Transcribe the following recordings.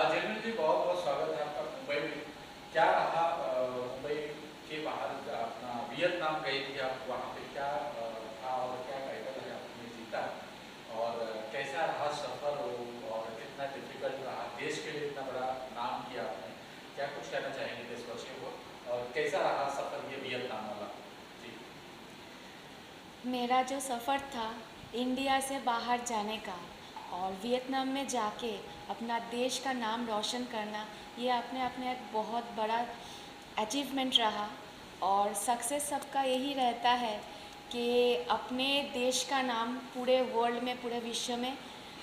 जयमिल जी, बहुत बहुत स्वागत है आपका मुंबई में। क्या रहा मुंबई के बाहर अपना वियतनाम गई थी आप, वहाँ पे क्या था और क्या टाइटल है आपने जीता, और कैसा रहा सफ़र और कितना डिफिकल्ट रहा, देश के लिए इतना बड़ा नाम किया आपने, क्या कुछ कहना चाहेंगे देशवासियों को, और कैसा रहा सफ़र ये वियतनाम वाला? जी। मेरा जो सफ़र था इंडिया से बाहर जाने का और वियतनाम में जाके अपना देश का नाम रोशन करना, ये अपने आप में एक बहुत बड़ा अचीवमेंट रहा। और सक्सेस सबका यही रहता है कि अपने देश का नाम पूरे वर्ल्ड में, पूरे विश्व में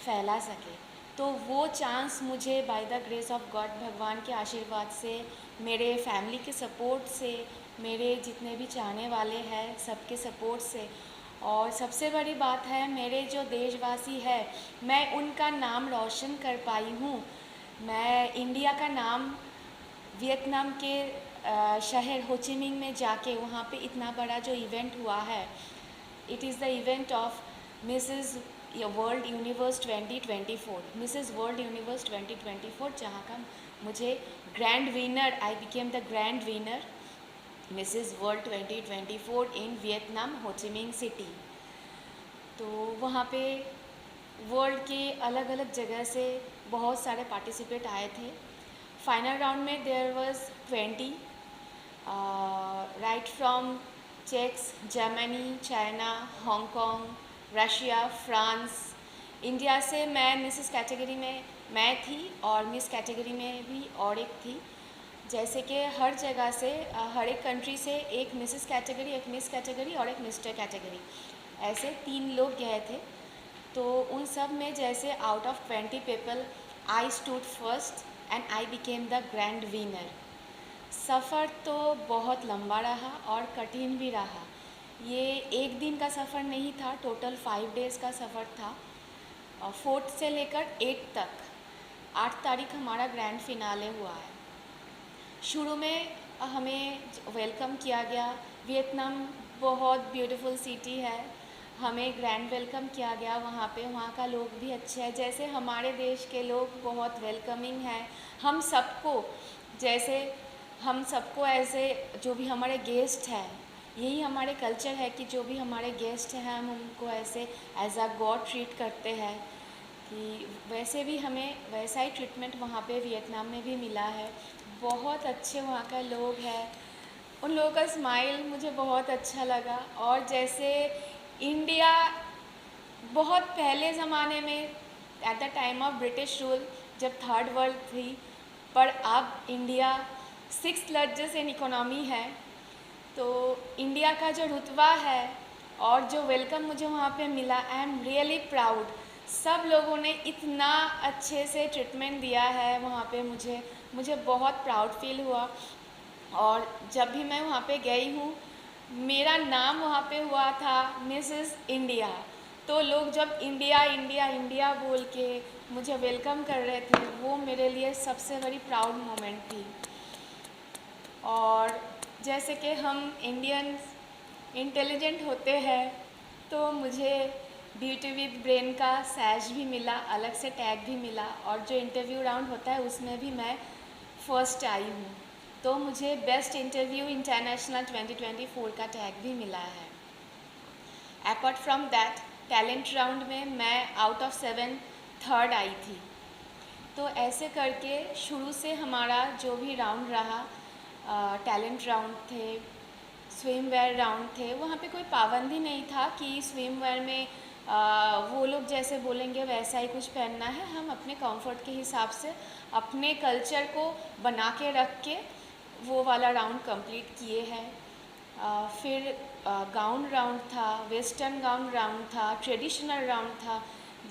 फैला सके। तो वो चांस मुझे by the grace of God, भगवान के आशीर्वाद से, मेरे फैमिली के सपोर्ट से, मेरे जितने भी चाहने वाले हैं सबके सपोर्ट से, और सबसे बड़ी बात है मेरे जो देशवासी है, मैं उनका नाम रोशन कर पाई हूँ। मैं इंडिया का नाम वियतनाम के शहर होचिमिन में जाके वहाँ पे इतना बड़ा जो इवेंट हुआ है, it is the event of Mrs world universe 2024, Mrs world universe 2024, जहाँ का मुझे grand winner, I became the grand winner Mrs world 2024 in Vietnam Ho Chi Minh city. तो वहाँ पे वर्ल्ड के अलग अलग जगह से बहुत सारे पार्टिसिपेट आए थे। फाइनल राउंड में there was 20, right from Czechs, Germany, China, Hong Kong, Russia, France. India से मैं मिसेस कैटेगरी में मैं थी और मिस कैटेगरी में भी और एक थी। जैसे कि हर जगह से, हर एक कंट्री से एक मिसेस कैटेगरी, एक मिस कैटेगरी और एक मिस्टर कैटेगरी, ऐसे 3 लोग गए थे। तो उन सब में जैसे out of 20 people I stood first and I became the grand winner. सफ़र तो बहुत लंबा रहा और कठिन भी रहा। ये एक दिन का सफ़र नहीं था, टोटल 5 डेज़ का सफ़र था। और 4 से लेकर 8 तक, 8 तारीख हमारा ग्रैंड फिनाले हुआ है। शुरू में हमें वेलकम किया गया। वियतनाम बहुत ब्यूटीफुल सिटी है, हमें ग्रैंड वेलकम किया गया वहाँ पे। वहाँ का लोग भी अच्छे हैं, जैसे हमारे देश के लोग बहुत वेलकमिंग हैं हम सबको। जैसे हम सबको ऐसे, जो भी हमारे गेस्ट हैं, यही हमारे कल्चर है कि जो भी हमारे गेस्ट हैं हम उनको ऐसे एज अ गॉड ट्रीट करते हैं, कि वैसे भी हमें वैसा ही ट्रीटमेंट वहाँ पे वियतनाम में भी मिला है। बहुत अच्छे वहाँ का लोग हैं, उन लोगों का स्माइल मुझे बहुत अच्छा लगा। और जैसे इंडिया बहुत पहले ज़माने में, at the time of British rule, जब थर्ड वर्ल्ड थी, पर अब India 6th largest in economy है। तो इंडिया का जो रुतबा है और जो वेलकम मुझे वहाँ पे मिला, आई एम रियली प्राउड। सब लोगों ने इतना अच्छे से ट्रीटमेंट दिया है वहाँ पे, मुझे बहुत प्राउड फील हुआ। और जब भी मैं वहाँ पे गई हूँ, मेरा नाम वहाँ पे हुआ था मिसेस इंडिया। तो लोग जब इंडिया इंडिया इंडिया बोल के मुझे वेलकम कर रहे थे, वो मेरे लिए सबसे बड़ी प्राउड मोमेंट थी। और जैसे कि हम इंडियंस इंटेलिजेंट होते हैं, तो मुझे ब्यूटी विद ब्रेन का सैज भी मिला, अलग से टैग भी मिला, और जो इंटरव्यू राउंड होता है उसमें भी मैं फर्स्ट आई हूँ। तो मुझे बेस्ट इंटरव्यू इंटरनेशनल 2024 का टैग भी मिला है। Apart from that, talent round में मैं आउट ऑफ 7 थर्ड आई थी। तो ऐसे करके शुरू से हमारा जो भी राउंड रहा, टैलेंट राउंड थे, स्विमवेयर राउंड थे, वहाँ पे कोई पाबंदी नहीं था कि स्विमवेयर में वो लोग जैसे बोलेंगे वैसा ही कुछ पहनना है। हम अपने कंफर्ट के हिसाब से अपने कल्चर को बना के रख के वो वाला राउंड कंप्लीट किए हैं। फिर गाउन राउंड था, वेस्टर्न गाउन राउंड था, ट्रेडिशनल राउंड था,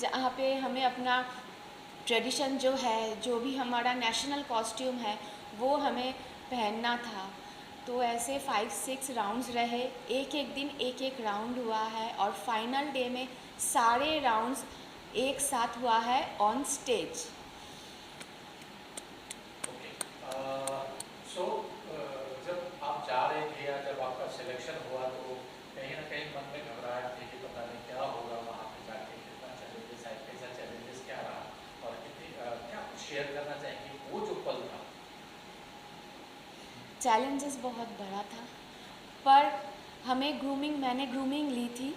जहाँ पे हमें अपना ट्रेडिशन जो है, जो भी हमारा नेशनल कॉस्ट्यूम है, वो हमें पहनना था। तो ऐसे 5-6 राउंड्स रहे, एक एक दिन एक एक राउंड हुआ है और फाइनल डे में सारे राउंड्स एक साथ हुआ है ऑन स्टेज। ओके, सो जब आप जा रहे थे या जब आपका सिलेक्शन हुआ तो कहीं ना कहीं मन में घबराहट थी कि पता नहीं क्या होगा वहाँ पे जाके, कितना चैलेंजेस आए, कैसा चैलेंजेस क्या रहा, और कितनी क्या कुछ शेयर करना चाहेंगे वो जो पल था? चैलेंजेस बहुत बड़ा था, पर मैंने ग्रूमिंग ली थी,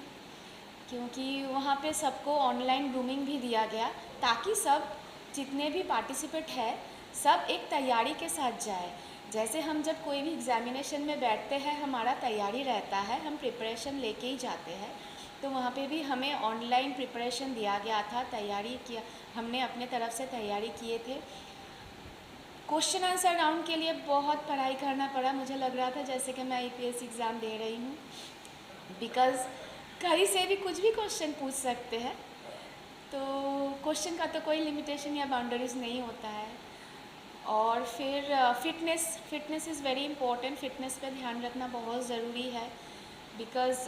क्योंकि वहाँ पे सबको ऑनलाइन ग्रूमिंग भी दिया गया ताकि सब जितने भी पार्टिसिपेट है सब एक तैयारी के साथ जाए। जैसे हम जब कोई भी एग्जामिनेशन में बैठते हैं, हमारा तैयारी रहता है, हम प्रिपरेशन लेके ही जाते हैं, तो वहाँ पे भी हमें ऑनलाइन प्रिपरेशन दिया गया था, तैयारी किया, हमने अपने तरफ से तैयारी किए थे। क्वेश्चन आंसर राउंड के लिए बहुत पढ़ाई करना पड़ा, मुझे लग रहा था जैसे कि मैं यूपीएससी एग्ज़ाम दे रही हूँ, बिकॉज़ कहीं से भी कुछ भी क्वेश्चन पूछ सकते हैं, तो क्वेश्चन का तो कोई लिमिटेशन या बाउंड्रीज नहीं होता है। और फिर fitness is very important, fitness पे ध्यान रखना बहुत ज़रूरी है, because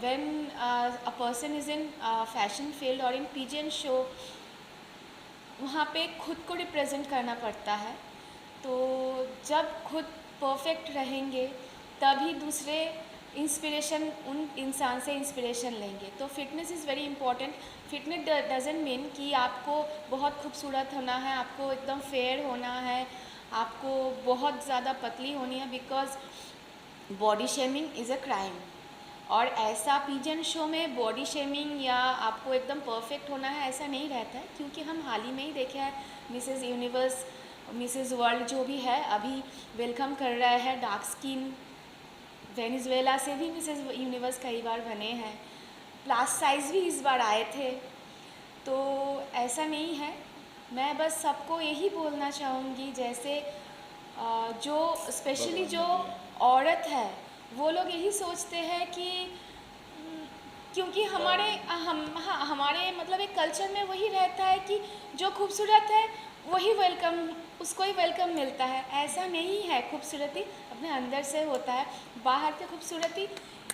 when a person is in fashion field और इन पीजेंट शो, वहाँ पे खुद को रिप्रेजेंट करना पड़ता है। तो जब खुद परफेक्ट रहेंगे तभी दूसरे इंस्पिरेशन, उन इंसान से इंस्पिरेशन लेंगे। तो fitness is very important. Fitness doesn't mean कि आपको बहुत खूबसूरत होना है, आपको एकदम फेयर होना है, आपको बहुत ज़्यादा पतली होनी है, because body shaming is a crime. और ऐसा पीजन शो में बॉडी शेमिंग या आपको एकदम परफेक्ट होना है ऐसा नहीं रहता है, क्योंकि हम हाल ही में ही देखे हैं मिसेस यूनिवर्स, मिसेस वर्ल्ड जो भी है अभी वेलकम कर रहे हैं डार्क स्किन, वेनेजुएला से भी मिसेस यूनिवर्स कई बार बने हैं, प्लस साइज़ भी इस बार आए थे। तो ऐसा नहीं है, मैं बस सबको यही बोलना चाहूँगी, जैसे जो स्पेशली जो औरत है वो लोग यही सोचते हैं कि क्योंकि हमारे मतलब एक कल्चर में वही रहता है कि जो खूबसूरत है वही वेलकम, उसको ही वेलकम मिलता है। ऐसा नहीं है, खूबसूरती अपने अंदर से होता है, बाहर की खूबसूरती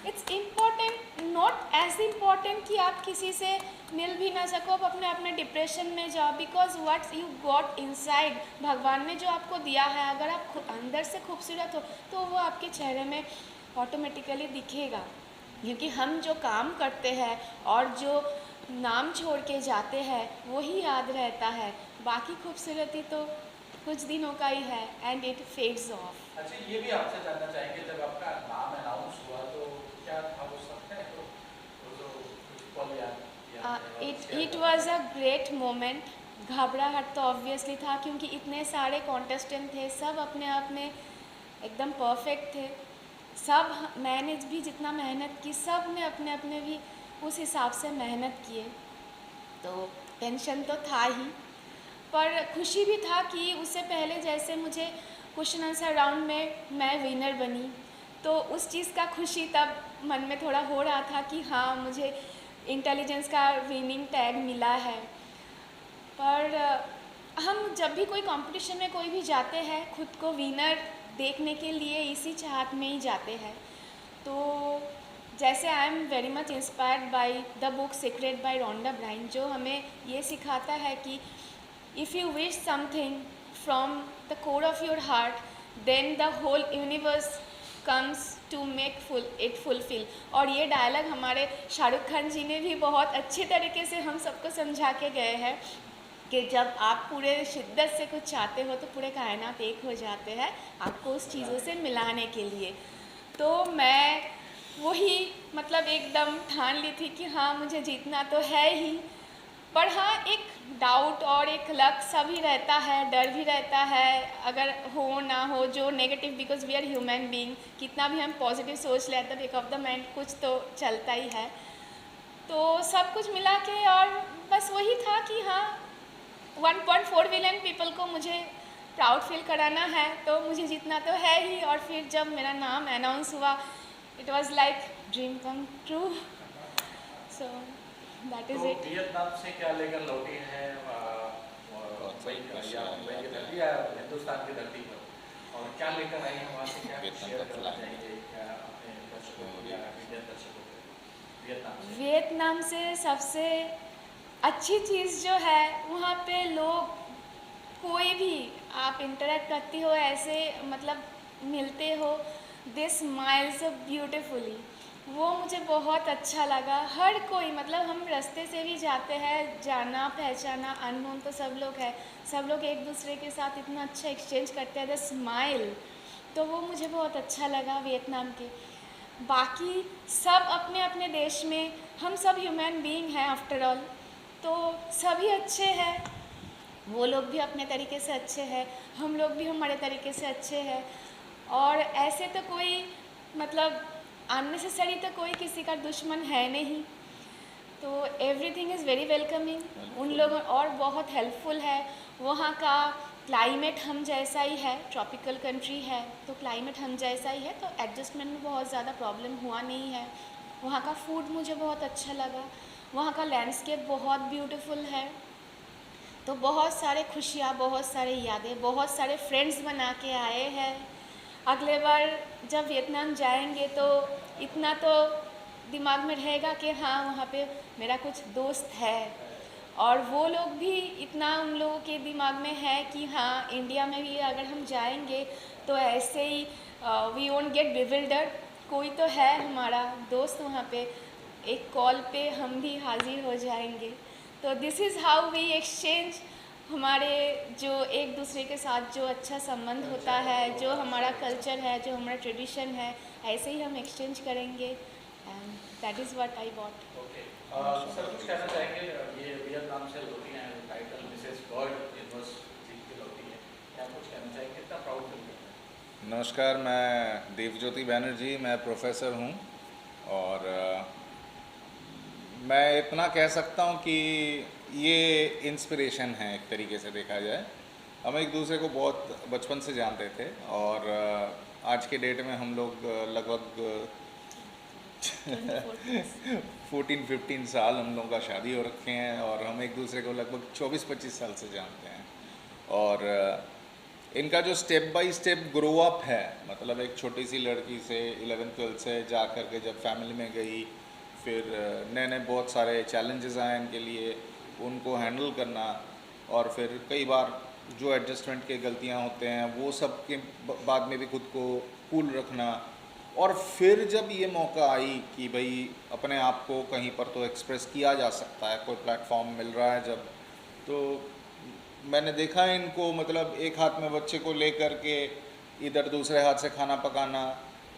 it's important, not as important कि आप किसी से मिल भी ना सको, आप अपने अपने डिप्रेशन में जाओ, because what's you got inside, भगवान ने जो आपको दिया है, अगर आप अंदर से खूबसूरत हो तो वो आपके चेहरे में ऑटोमेटिकली दिखेगा। क्योंकि हम जो काम करते हैं और जो नाम छोड़ के जाते हैं वही याद रहता है, बाकी खूबसूरती तो कुछ दिनों का ही है एंड इट फेड्स ऑफ। अच्छा, ये भी आपसे जानना चाहेंगे, जब आपका नाम अनाउंस हुआ तो क्या था उस वक्त है, तो वो जो कुछ पल याद है और share इट करना वाज अ चाहेंगे? Great moment. घबराहट तो ऑब्वियसली था, क्योंकि इतने सारे कॉन्टेस्टेंट थे, सब अपने आप में एकदम परफेक्ट थे, सब मैंने भी जितना मेहनत की सब ने अपने अपने भी उस हिसाब से मेहनत किए, तो टेंशन तो था ही, पर खुशी भी था कि उससे पहले जैसे मुझे क्वेश्चन आंसर राउंड में मैं विनर बनी, तो उस चीज़ का खुशी तब मन में थोड़ा हो रहा था कि हाँ मुझे इंटेलिजेंस का विनिंग टैग मिला है। पर हम जब भी कोई कंपटीशन में कोई भी जाते हैं खुद को विनर देखने के लिए इसी चाहत में ही जाते हैं। तो जैसे I am very much inspired by the book Secret by Rhonda Byrne, जो हमें ये सिखाता है कि if you wish something from the core of your heart, then the whole universe comes to make it fulfil. और ये dialogue हमारे शाहरुख खान जी ने भी बहुत अच्छे तरीके से हम सबको समझा के गए हैं कि जब आप पूरे शिद्दत से कुछ चाहते हो तो पूरे कायनात एक हो जाते हैं आपको उस चीज़ों से मिलाने के लिए। तो मैं वही मतलब एकदम ठान ली थी कि हाँ मुझे जीतना तो है ही, पर हाँ एक डाउट और एक लक सभी रहता है, डर भी रहता है, अगर हो ना हो जो negative, because we are human being, कितना भी हम पॉजिटिव सोच लें तो एक ऑफ द माइंड कुछ तो चलता ही है। तो सब कुछ मिला के और बस वही था कि हाँ 1.4 बिलियन पीपल को मुझे प्राउड फील कराना है, तो मुझे जीतना तो है ही। और फिर जब मेरा नाम अनाउंस हुआ, it was like dream come true. So that is तो इट। वियतनाम से क्या लेकर लौटी है मुंबई या मुंबई की धरती या हिंदुस्तान की धरती पर, और क्या लेकर आई हैं वहाँ से, क्या कुछ शेयर करना चाहिए क्या अपने दर्शकों को या इंडियन दर्शकों को वियतनाम से सबसे अच्छी चीज़ जो है वहाँ पे लोग, कोई भी आप इंटरेक्ट करती हो ऐसे मतलब मिलते हो, दे स्माइल सो ब्यूटिफुली, वो मुझे बहुत अच्छा लगा। हर कोई मतलब हम रास्ते से भी जाते हैं, जाना पहचाना अननोन तो सब लोग है, सब लोग एक दूसरे के साथ इतना अच्छा एक्सचेंज करते हैं, द स्माइल, तो वो मुझे बहुत अच्छा लगा वियतनाम के। बाकी सब अपने अपने देश में, हम सब ह्यूमन बीइंग हैं आफ्टर ऑल, तो सभी अच्छे हैं, वो लोग भी अपने तरीके से अच्छे हैं, हम लोग भी हमारे तरीके से अच्छे हैं। और ऐसे तो कोई मतलब अननेसेसरी तो कोई किसी का दुश्मन है नहीं, तो एवरीथिंग इज़ वेरी वेलकमिंग उन लोगों, और बहुत हेल्पफुल है। वहाँ का क्लाइमेट हम जैसा ही है, ट्रॉपिकल कंट्री है तो क्लाइमेट हम जैसा ही है, तो एडजस्टमेंट में बहुत ज़्यादा प्रॉब्लम हुआ नहीं है। वहाँ का फूड मुझे बहुत अच्छा लगा, वहाँ का लैंडस्केप बहुत ब्यूटीफुल है, तो बहुत सारे खुशियाँ, बहुत सारे यादें, बहुत सारे फ्रेंड्स बना के आए हैं। अगले बार जब वियतनाम जाएंगे तो इतना तो दिमाग में रहेगा कि हाँ वहाँ पे मेरा कुछ दोस्त है, और वो लोग भी इतना उन लोगों के दिमाग में है कि हाँ इंडिया में भी अगर हम जाएंगे तो ऐसे ही वी वोंट गेट बिविल्डर्ड, कोई तो है हमारा दोस्त वहाँ पे, एक कॉल पे हम भी हाजिर हो जाएंगे। तो this is how we exchange हमारे जो एक दूसरे के साथ जो अच्छा संबंध होता है, जो हमारा कल्चर है, जो हमारा ट्रेडिशन है, ऐसे ही हम एक्सचेंज करेंगे, and that is what I want. Okay sir, कुछ कहना चाहेंगे, ये वियतनाम से लौटी हैं, टाइटल मिसेस वर्ल्ड यूनिवर्स जीत के लौटी है, क्या कुछ कहना चाहेंगे, कितना प्राउड फील करते हैं? नमस्कार, मैं देवज्योति बैनर्जी, मैं प्रोफेसर हूँ और मैं इतना कह सकता हूँ कि ये इंस्पिरेशन है एक तरीके से देखा जाए। हम एक दूसरे को बहुत बचपन से जानते थे और आज के डेट में हम लोग लगभग 14-15 साल हम लोगों का शादी हो रखे हैं और हम एक दूसरे को लगभग 24-25 साल से जानते हैं। और इनका जो step by step grow up है, मतलब एक छोटी सी लड़की से 11th-12th से जा कर के जब फैमिली में गई, फिर नए नए बहुत सारे चैलेंजेस आए इनके लिए, उनको हैंडल करना, और फिर कई बार जो एडजस्टमेंट के गलतियां होते हैं वो सब के बाद में भी खुद को कूल रखना। और फिर जब ये मौका आई कि भाई अपने आप को कहीं पर तो एक्सप्रेस किया जा सकता है, कोई प्लेटफॉर्म मिल रहा है जब, तो मैंने देखा है इनको, मतलब एक हाथ में बच्चे को लेकर के इधर दूसरे हाथ से खाना पकाना,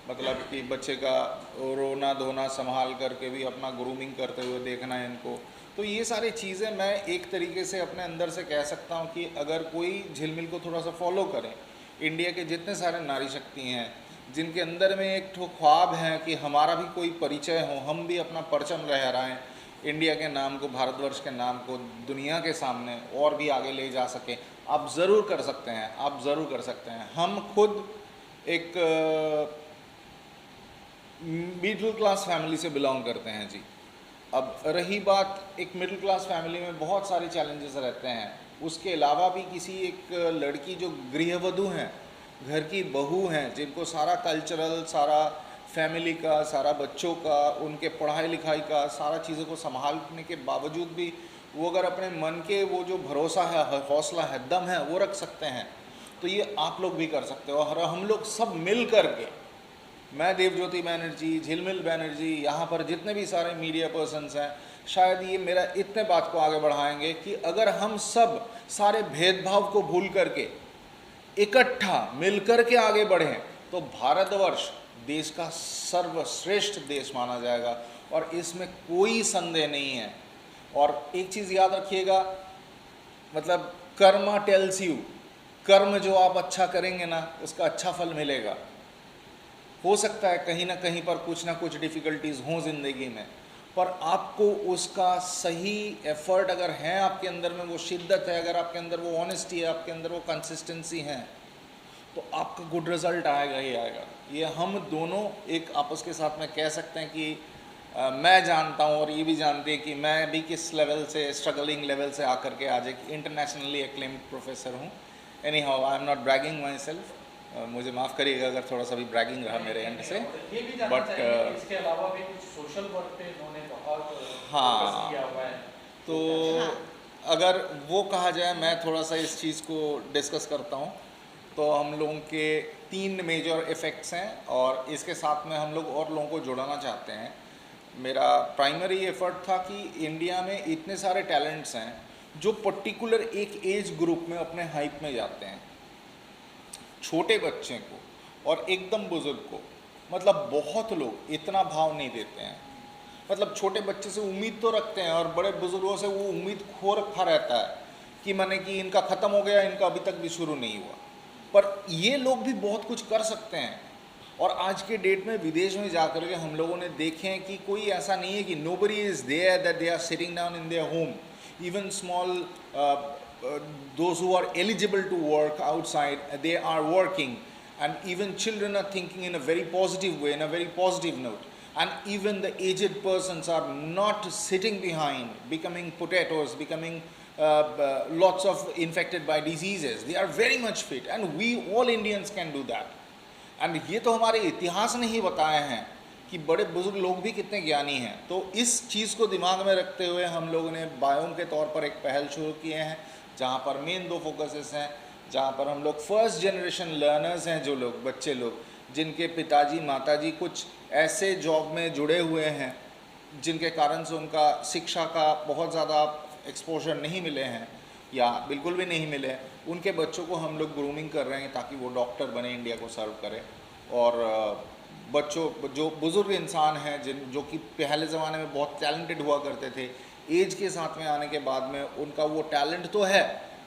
मतलब कि बच्चे का रोना धोना संभाल करके भी अपना ग्रूमिंग करते हुए देखना है इनको। तो ये सारी चीज़ें मैं एक तरीके से अपने अंदर से कह सकता हूँ कि अगर कोई झिलमिल को थोड़ा सा फॉलो करें, इंडिया के जितने सारे नारी शक्ति हैं जिनके अंदर में एक ठो ख्वाब है कि हमारा भी कोई परिचय हो, हम भी अपना परचम लहराएं, इंडिया के नाम को, भारतवर्ष के नाम को दुनिया के सामने और भी आगे ले जा सकें, आप ज़रूर कर सकते हैं, आप ज़रूर कर सकते हैं। हम खुद एक मिडिल क्लास फैमिली से बिलोंग करते हैं जी। अब रही बात, एक मिडिल क्लास फैमिली में बहुत सारे चैलेंजेस रहते हैं, उसके अलावा भी किसी एक लड़की जो गृहवधू हैं, घर की बहू हैं, जिनको सारा कल्चरल, सारा फैमिली का, सारा बच्चों का, उनके पढ़ाई लिखाई का, सारा चीज़ों को संभालने के बावजूद भी वो अगर अपने मन के वो जो भरोसा है, हौसला है, दम है, वो रख सकते हैं, तो ये आप लोग भी कर सकते हो। और हम लोग सब मिल कर के, मैं देवज्योति बैनर्जी, झिलमिल बैनर्जी, यहाँ पर जितने भी सारे मीडिया पर्सन्स हैं, शायद ये मेरा इतने बात को आगे बढ़ाएंगे कि अगर हम सब सारे भेदभाव को भूल करके इकट्ठा मिलकर के आगे बढ़ें तो भारतवर्ष देश का सर्वश्रेष्ठ देश माना जाएगा, और इसमें कोई संदेह नहीं है। और एक चीज़ याद रखिएगा, मतलब कर्मा टेल्स यू, कर्म जो आप अच्छा करेंगे ना उसका अच्छा फल मिलेगा। हो सकता है कहीं ना कहीं पर कुछ ना कुछ डिफ़िकल्टीज हों ज़िंदगी में, पर आपको उसका सही एफर्ट अगर है आपके अंदर में, वो शिद्दत है, अगर आपके अंदर वो ऑनेस्टी है, आपके अंदर वो कंसिस्टेंसी है, तो आपका गुड रिजल्ट आएगा ही आएगा। ये हम दोनों एक आपस के साथ में कह सकते हैं कि मैं जानता हूँ और ये भी जानते हैं कि मैं भी किस लेवल से, स्ट्रगलिंग लेवल से आकर के आज एक इंटरनेशनली एक्लेम्ड प्रोफेसर हूँ। Any how, I am not bragging my self, मुझे माफ़ करिएगा अगर थोड़ा सा भी ब्रैगिंग रहा मेरे एंड से। ये भी जानना बट चाहेंगे, इसके अलावा भी कुछ सोशल वर्क पे इन्होंने बहुत हाँ, फोकस किया हुआ है। तो हाँ। अगर वो कहा जाए, मैं थोड़ा सा इस चीज़ को डिस्कस करता हूँ, तो हम लोगों के 3 मेजर इफ़ेक्ट्स हैं, और इसके साथ में हम लोग और लोगों को जोड़ना चाहते हैं। मेरा प्राइमरी एफर्ट था कि इंडिया में इतने सारे टैलेंट्स हैं जो पर्टिकुलर एक एज ग्रुप में अपने हाइप में जाते हैं, छोटे बच्चे को और एकदम बुजुर्ग को। मतलब बहुत लोग इतना भाव नहीं देते हैं, मतलब छोटे बच्चे से उम्मीद तो रखते हैं और बड़े बुजुर्गों से वो उम्मीद खो रखा रहता है कि माने कि इनका ख़त्म हो गया, इनका अभी तक भी शुरू नहीं हुआ। पर ये लोग भी बहुत कुछ कर सकते हैं, और आज के डेट में विदेश में जाकर के हम लोगों ने देखे हैं कि कोई ऐसा नहीं है कि nobody is there that they are sitting down in their home. Even small those who are eligible to work outside, they are working, and even children are thinking in a very positive way, in a very positive note. And even the aged persons are not sitting behind, becoming potatoes, becoming lots of infected by diseases. They are very much fit, and we all Indians can do that. And ये तो हमारे इतिहास ने ही बताए हैं कि बड़े बुजुर्ग लोग भी कितने ज्ञानी हैं। तो इस चीज़ को दिमाग में रखते हुए हम लोगों ने बायोम के तौर पर एक पहल शुरू किए हैं, जहाँ पर मेन 2 फोकसेस हैं, जहाँ पर हम लोग फर्स्ट जनरेशन लर्नर्स हैं, जो लोग बच्चे लोग जिनके पिताजी माताजी कुछ ऐसे जॉब में जुड़े हुए हैं जिनके कारण से उनका शिक्षा का बहुत ज़्यादा एक्सपोजर नहीं मिले हैं या बिल्कुल भी नहीं मिले, उनके बच्चों को हम लोग ग्रूमिंग कर रहे हैं ताकि वो डॉक्टर बने, इंडिया को सर्व करें। और बच्चों जो बुज़ुर्ग इंसान हैं जो कि पहले ज़माने में बहुत टैलेंटेड हुआ करते थे, एज के साथ में आने के बाद में उनका वो टैलेंट तो है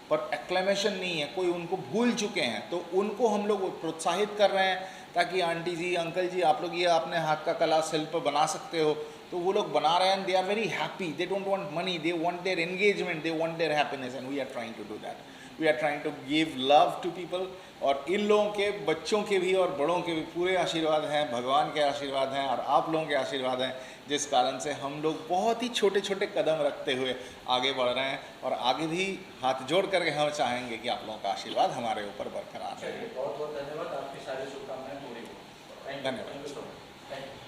पर एक्लेमेशन नहीं है, कोई उनको भूल चुके हैं, तो उनको हम लोग प्रोत्साहित कर रहे हैं ताकि आंटी जी अंकल जी आप लोग ये अपने हाथ का कला शिल्प बना सकते हो, तो वो लोग बना रहे हैं। They are very happy, they don't want money, they want their engagement, they want their happiness, and we are trying to do that. We are trying to give love to people, और इन लोगों के बच्चों के भी और बड़ों के भी पूरे आशीर्वाद हैं, भगवान के आशीर्वाद हैं और आप लोगों के आशीर्वाद हैं, जिस कारण से हम लोग बहुत ही छोटे छोटे कदम रखते हुए आगे बढ़ रहे हैं, और आगे भी हाथ जोड़ करके हम चाहेंगे कि आप लोगों का आशीर्वाद हमारे ऊपर बरकरार रहे। बहुत बहुत धन्यवाद, आपकी सारी शुभकामनाएं पूरी हो। धन्यवाद। Thank you so much.